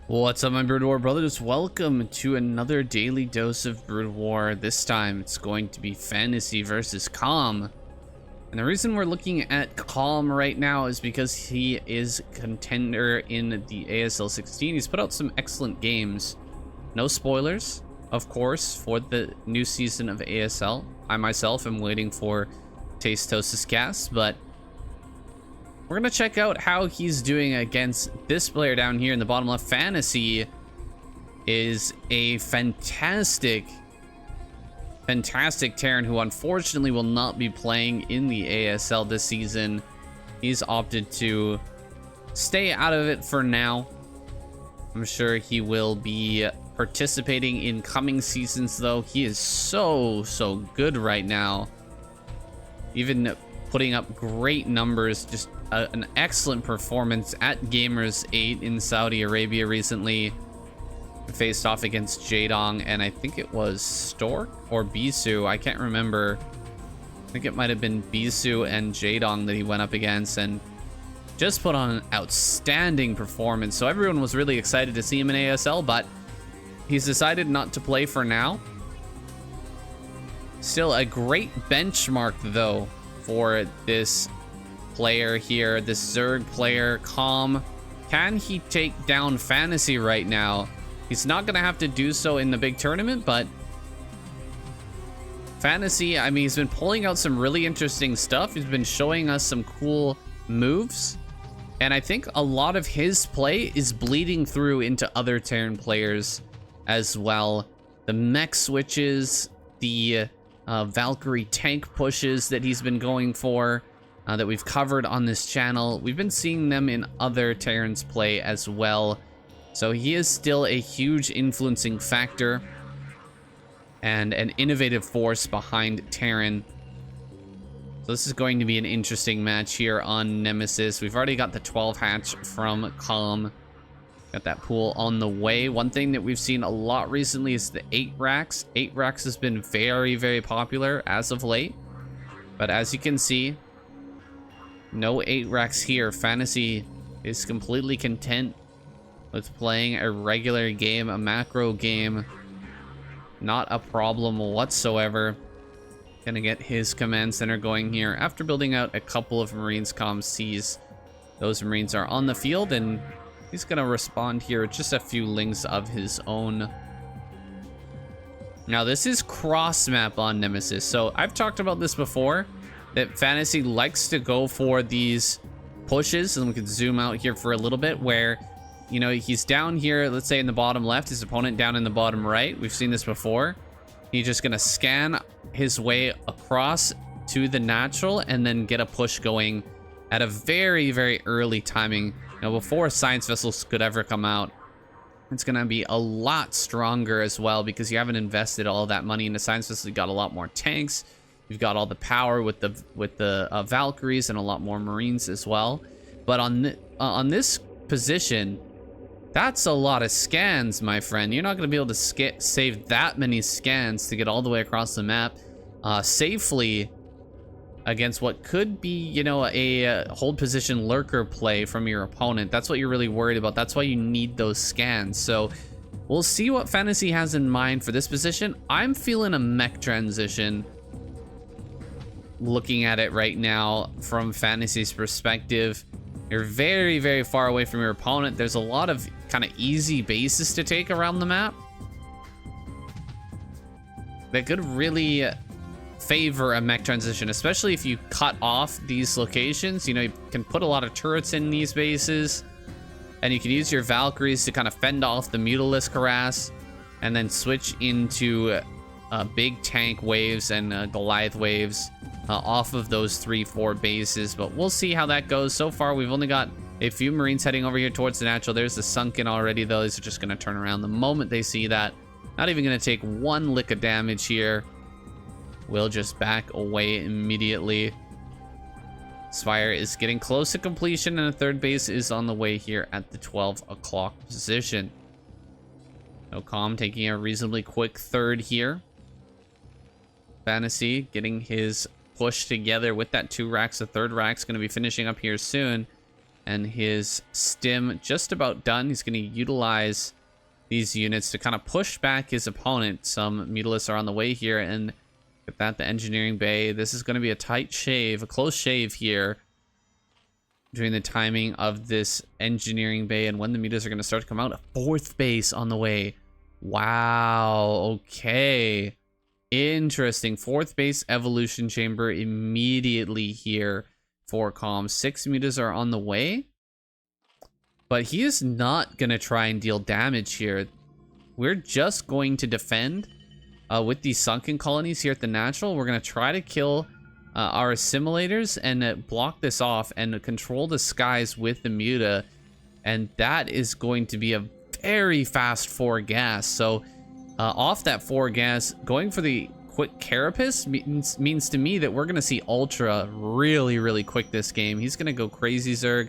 What's up, my Broodwar brothers? Welcome to another daily dose of Broodwar. This time it's going to be fantasy versus calm. And the reason we're looking at calm right now is because he is contender in the ASL 16. He's put out some excellent games. No spoilers, of course, for the new season of ASL. I myself am waiting for Tastosis cast, but we're gonna check out how he's doing against this player down here in the bottom left. Fantasy is a fantastic Terran who unfortunately will not be playing in the ASL this season. He's opted to stay out of it for now. I'm sure he will be participating in coming seasons though. He is so good right now. Even putting up great numbers, just an excellent performance at Gamers 8 in Saudi Arabia recently. Faced off against Jadong, and I think it was Stork or Bisu. I can't remember. I think it might have been Bisu and Jadong that he went up against, and just put on an outstanding performance. So everyone was really excited to see him in ASL, but he's decided not to play for now. Still a great benchmark though for this player here, this Zerg player, Calm. Can he take down Fantasy right now? He's not gonna have to do so in the big tournament, but Fantasy, I mean, he's been pulling out some really interesting stuff. He's been showing us some cool moves, and I think a lot of his play is bleeding through into other Terran players as well. The mech switches, the Valkyrie tank pushes that he's been going for, that we've covered on this channel. We've been seeing them in other Terrans play as well. So he is still a huge influencing factor and an innovative force behind Terran. So this is going to be an interesting match here on Nemesis. We've already got the 12 hatch from Calm. Got that pool on the way. One thing that we've seen a lot recently is the 8 racks. 8 racks has been very popular as of late. But as you can see, no 8 racks here. Fantasy is completely content with playing a regular game, a macro game. Not a problem whatsoever. Gonna get his command center going here after building out a couple of Marines. Calm sees those Marines are on the field, and he's gonna respond here with just a few links of his own. Now this is cross map on Nemesis, so I've talked about this before, that Fantasy likes to go for these pushes, and we can zoom out here for a little bit, where, you know, he's down here, let's say in the bottom left, his opponent down in the bottom right. We've seen this before. He's just gonna scan his way across to the natural and then get a push going at a very early timing. Now, before science vessels could ever come out, it's gonna be a lot stronger as well, because you haven't invested all that money into science vessels. You got a lot more tanks. You've got all the power with the Valkyries and a lot more Marines as well. But on this position, that's a lot of scans, my friend. You're not going to be able to save that many scans to get all the way across the map safely against what could be, you know, a hold position lurker play from your opponent. That's what you're really worried about. That's why you need those scans. So we'll see what Fantasy has in mind for this position. I'm feeling a mech transition. Looking at it right now from Fantasy's perspective, you're very far away from your opponent. There's a lot of kind of easy bases to take around the map that could really favor a mech transition, especially if you cut off these locations. You know, you can put a lot of turrets in these bases, and you can use your Valkyries to kind of fend off the Mutalisk harass, and then switch into big tank waves and Goliath waves off of those 3-4 bases. But we'll see how that goes. So far, we've only got a few Marines heading over here towards the natural. There's the sunken already, though. These are just going to turn around the moment they see that. Not even going to take one lick of damage here. We'll just back away immediately. Spire is getting close to completion, and a third base is on the way here at the 12 o'clock position. No Calm taking a reasonably quick third here. Fantasy getting his push together with that 2 racks. The third rack's going to be finishing up here soon. and his stim just about done. He's going to utilize these units to kind of push back his opponent. Some mutalisks are on the way here, and at that, the engineering bay. This is going to be a tight shave, a close shave here during the timing of this engineering bay and when the mutalisks are going to start to come out. A fourth base on the way. Wow. Okay. Interesting. Fourth base evolution chamber immediately here for Calm. 6 mutalisks are on the way. But he is not going to try and deal damage here. We're just going to defend with these sunken colonies here at the natural. We're going to try to kill our assimilators and block this off and control the skies with the muta. And that is going to be a very fast 4 gas. So off that 4 gas, going for the quick carapace means to me that we're going to see Ultra really, really quick this game. He's going to go crazy Zerg.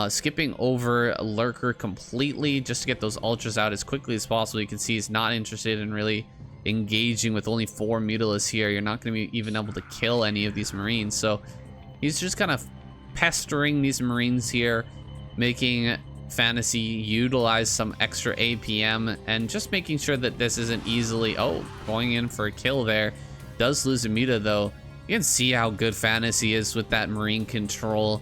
Skipping over Lurker completely just to get those Ultras out as quickly as possible. You can see he's not interested in really engaging with only 4 mutalisks here. You're not going to be even able to kill any of these Marines. So he's just kind of pestering these Marines here, making Fantasy utilize some extra APM and just making sure that this isn't easily... Oh, going in for a kill there. Does lose a muta though. You can see how good Fantasy is with that Marine control.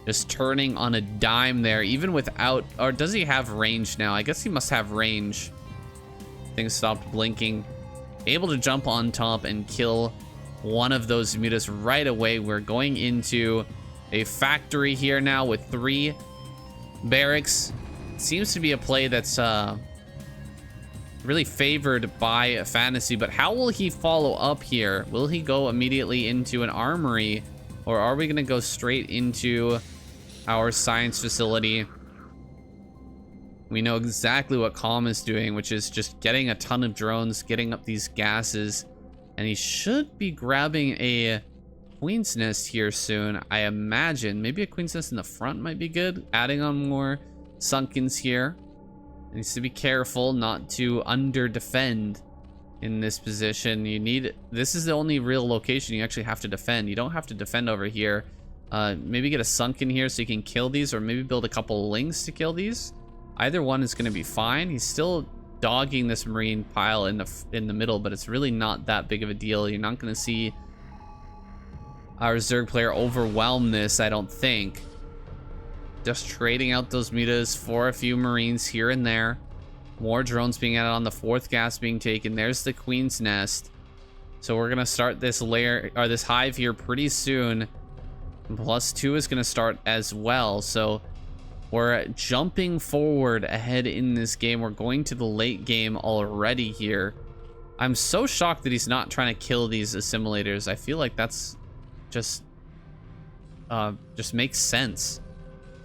Just turning on a dime there, even without... Or does he have range now? I guess he must have range. Things stopped blinking. Able to jump on top and kill one of those mutas right away. We're going into a factory here now with 3 barracks. Seems to be a play that's really favored by Fantasy, but how will he follow up here? Will he go immediately into an armory, or are we going to go straight into our science facility? We know exactly what Calm is doing, which is just getting a ton of drones, getting up these gases, and he should be grabbing a Queen's Nest here soon, I imagine. Maybe a Queen's Nest in the front might be good. Adding on more Sunkens here. Needs to be careful not to under-defend in this position. You need... This is the only real location you actually have to defend. You don't have to defend over here. Maybe get a Sunken here so you can kill these, or maybe build a couple of Lings to kill these. Either one is going to be fine. He's still dogging this Marine pile in the middle, but it's really not that big of a deal. You're not going to see our Zerg player overwhelm this, I don't think. Just trading out those mutas for a few Marines here and there. More drones being added on, the 4th gas being taken. There's the Queen's Nest. So we're going to start this layer, or this hive here pretty soon. +2 is going to start as well. So we're jumping forward ahead in this game. We're going to the late game already here. I'm so shocked that he's not trying to kill these assimilators. I feel like that's just makes sense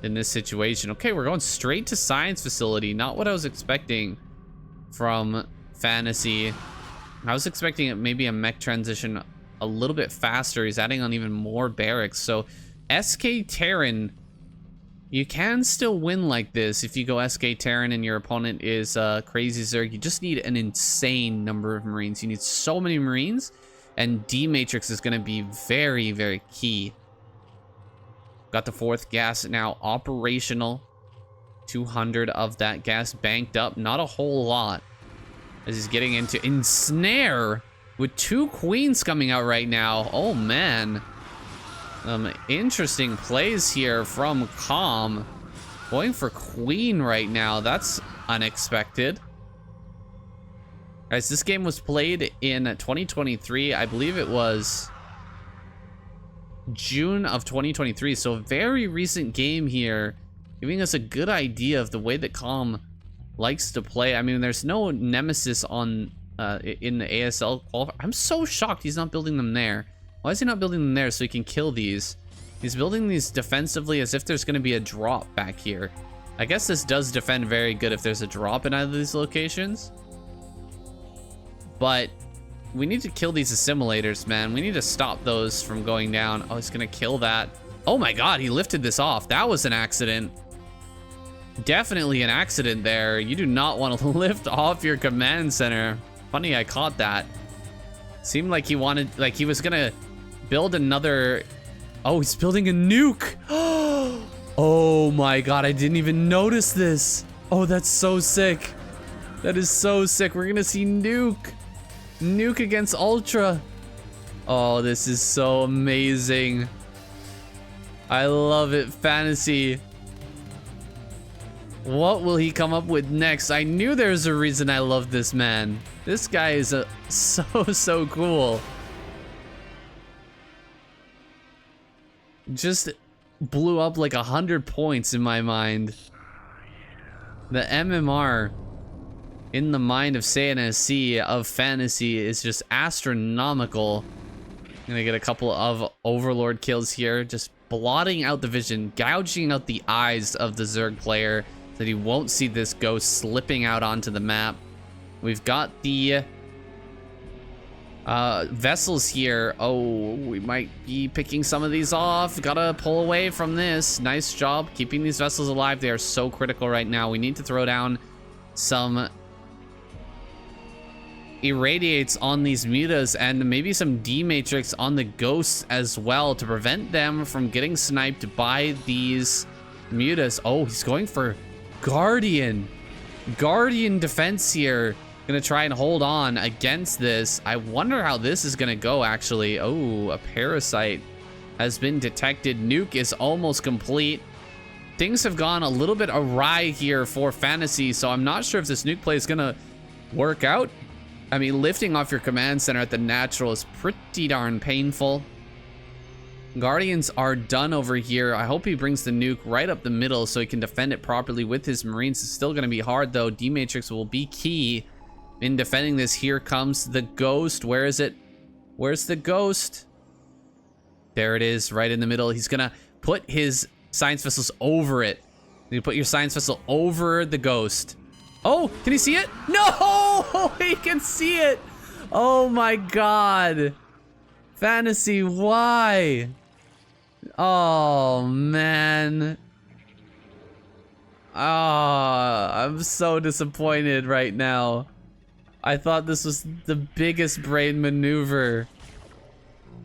in this situation. Okay, we're going straight to science facility. Not what I was expecting from Fantasy. I was expecting maybe a mech transition a little bit faster. He's adding on even more barracks. So SK Terran, you can still win like this if you go SK Terran and your opponent is Crazy Zerg. You just need an insane number of Marines. You need so many Marines, and D-Matrix is going to be very, very key. Got the 4th gas now operational. 200 of that gas banked up. Not a whole lot. As he's getting into Ensnare with 2 queens coming out right now. Oh, man. Interesting plays here from Calm. Going for queen right now. That's unexpected. Guys, this game was played in 2023. I believe it was June of 2023. So a very recent game here, giving us a good idea of the way that Calm likes to play. I mean, there's no Nemesis on in the ASL qualifier. I'm so shocked he's not building them there. Why is he not building them there so he can kill these? He's building these defensively as if there's going to be a drop back here. I guess this does defend very good if there's a drop in either of these locations. But we need to kill these assimilators, man. We need to stop those from going down. Oh, he's going to kill that. Oh my god, he lifted this off. That was an accident. Definitely an accident there. You do not want to lift off your command center. Funny, I caught that. Seemed like he wanted, like he was gonna build another... Oh, he's building a nuke. Oh Oh my god, I didn't even notice this. Oh, that's so sick. That is so sick. We're gonna see Nuke. Nuke against Ultra. Oh, this is so amazing. I love it. Fantasy. What will he come up with next? I knew there's a reason I love this man. This guy is so cool. Just blew up like 100 points in my mind. The MMR in the mind of CNSC of Fantasy is just astronomical. Gonna get a couple of Overlord kills here, just blotting out the vision, gouging out the eyes of the Zerg player so that he won't see this ghost slipping out onto the map. We've got the vessels here. Oh, we might be picking some of these off. Gotta pull away from this. Nice job keeping these vessels alive. They are so critical right now. We need to throw down some irradiates on these mutas and maybe some D-Matrix on the ghosts as well to prevent them from getting sniped by these mutas. Oh, he's going for Guardian defense here. Gonna try and hold on against this. I wonder how this is gonna go, actually. Oh, a parasite has been detected. Nuke is almost complete. Things have gone a little bit awry here for Fantasy, so I'm not sure if this nuke play is gonna work out. I mean, lifting off your command center at the natural is pretty darn painful. Guardians are done over here. I hope he brings the nuke right up the middle so he can defend it properly with his Marines. It's still gonna be hard though. D-Matrix will be key in defending this. Here comes the ghost. Where is it? Where's the ghost? There it is, right in the middle. He's gonna put his science vessels over it. You put your science vessel over the ghost. Oh, can he see it? No, he can see it. Oh my god. Fantasy, why? Oh man. I'm so disappointed right now. I thought this was the biggest brain maneuver,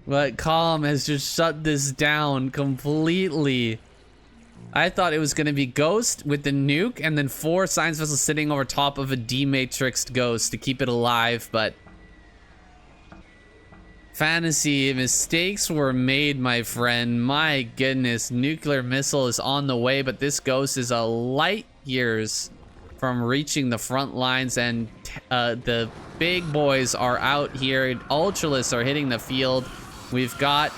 but Calm has just shut this down completely. I thought it was gonna be Ghost with the nuke and then 4 science vessels sitting over top of a D-Matrixed Ghost to keep it alive, but Fantasy, mistakes were made, my friend. My goodness, nuclear missile is on the way, but this Ghost is a light years from reaching the front lines, and the big boys are out here. Ultralists are hitting the field. We've got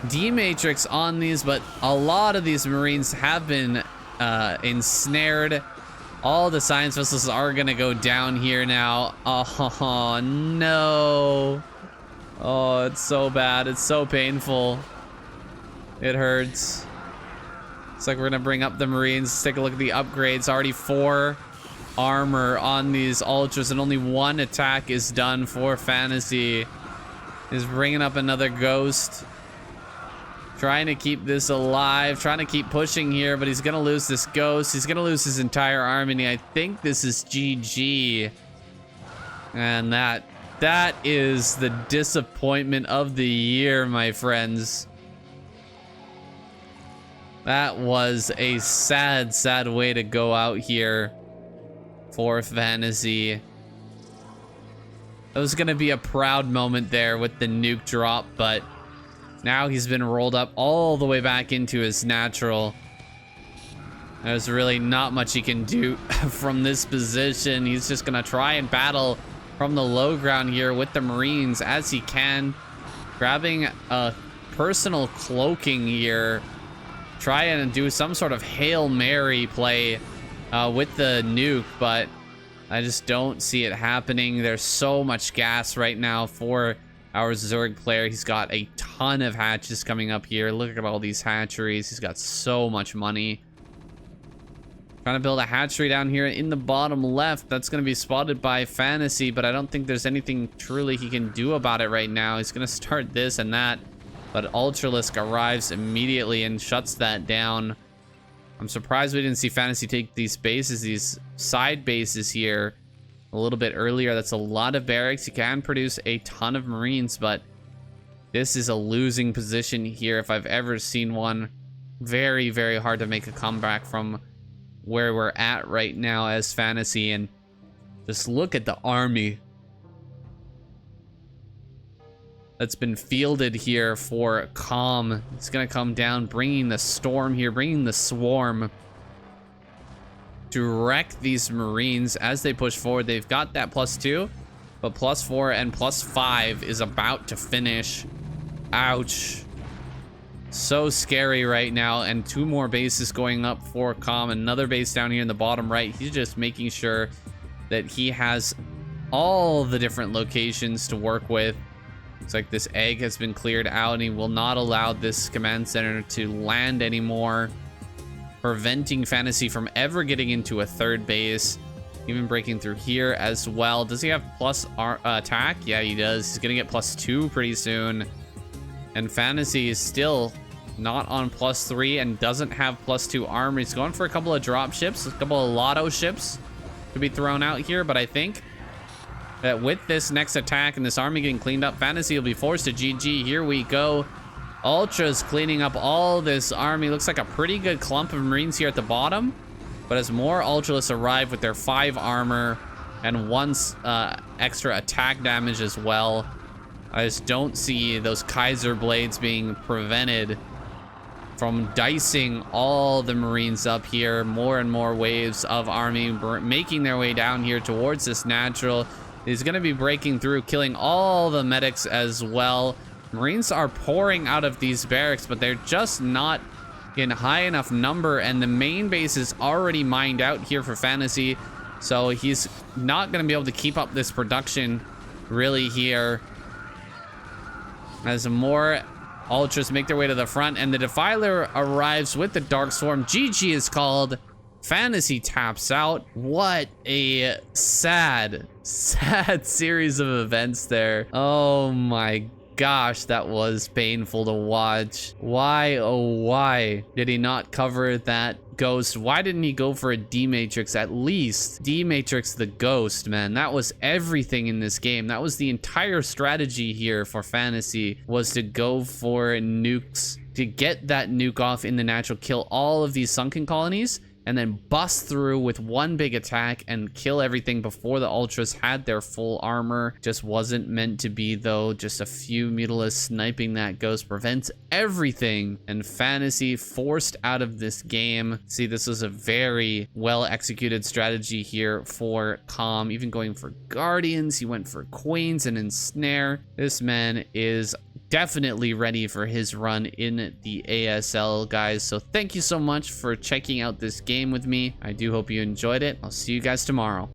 D-Matrix on these, but a lot of these Marines have been ensnared. All the science vessels are gonna go down here now. Oh no. Oh, it's so bad. It's so painful. It hurts. Looks like we're gonna bring up the Marines. Let's take a look at the upgrades. Already 4 armor on these Ultras, and only 1 attack is done for Fantasy. Is bringing up another Ghost. Trying to keep this alive, trying to keep pushing here, but he's gonna lose this Ghost. He's gonna lose his entire army. I think this is GG. And that is the disappointment of the year, my friends. That was a sad, sad way to go out here for Fantasy. It was gonna be a proud moment there with the nuke drop, but now he's been rolled up all the way back into his natural. There's really not much he can do from this position. He's just gonna try and battle from the low ground here with the Marines as he can. Grabbing a personal cloaking here. Try and do some sort of Hail Mary play with the nuke, but I just don't see it happening. There's so much gas right now for our Zerg player. He's got a ton of hatches coming up here. Look at all these hatcheries. He's got so much money. Trying to build a hatchery down here in the bottom left. That's going to be spotted by Fantasy, but I don't think there's anything truly he can do about it right now. He's going to start this and that, but Ultralisk arrives immediately and shuts that down. I'm surprised we didn't see Fantasy take these bases, these side bases here a little bit earlier. That's a lot of barracks. You can produce a ton of Marines, but this is a losing position here if I've ever seen one. Very, very hard to make a comeback from where we're at right now as Fantasy. And just look at the army that's been fielded here for Calm. It's gonna come down, bringing the storm here, bringing the swarm to wreck these Marines as they push forward. They've got that +2, but +4 and +5 is about to finish. Ouch. So scary right now. And 2 more bases going up for Calm. Another base down here in the bottom right. He's just making sure that he has all the different locations to work with. Looks like this egg has been cleared out, and he will not allow this command center to land anymore, preventing Fantasy from ever getting into a 3rd base, even breaking through here as well. Does he have plus attack? Yeah, he does. He's gonna get +2 pretty soon. And Fantasy is still not on +3 and doesn't have +2 armor. He's going for a couple of drop ships, a couple of lotto ships to be thrown out here, but I think that with this next attack and this army getting cleaned up, Fantasy will be forced to GG. Here we go. Ultra's cleaning up all this army. Looks like a pretty good clump of Marines here at the bottom. But as more Ultralists arrive with their 5 armor and 1 extra attack damage as well, I just don't see those Kaiser Blades being prevented from dicing all the Marines up here. More and more waves of army making their way down here towards this natural. He's going to be breaking through, killing all the medics as well. Marines are pouring out of these barracks, but they're just not in high enough number, and the main base is already mined out here for Fantasy, so he's not going to be able to keep up this production really here. As more Ultras make their way to the front, and the Defiler arrives with the Dark Swarm. GG is called. Fantasy taps out. What a sad series of events there. Oh my gosh, that was painful to watch. Why, oh why did he not cover that ghost? Why didn't he go for a D-Matrix at least? D-Matrix the ghost, man. That was everything in this game. That was the entire strategy here for Fantasy, was to go for nukes, to get that nuke off in the natural, kill all of these sunken colonies, and then bust through with 1 big attack and kill everything before the Ultras had their full armor. Just wasn't meant to be, though. Just a few Mutalisks sniping that ghost prevents everything, and Fantasy forced out of this game. See, this was a very well executed strategy here for Calm, even going for Guardians. He went for Queens and Ensnare. This man is definitely ready for his run in the ASL, guys. So thank you so much for checking out this game with me. I do hope you enjoyed it. I'll see you guys tomorrow.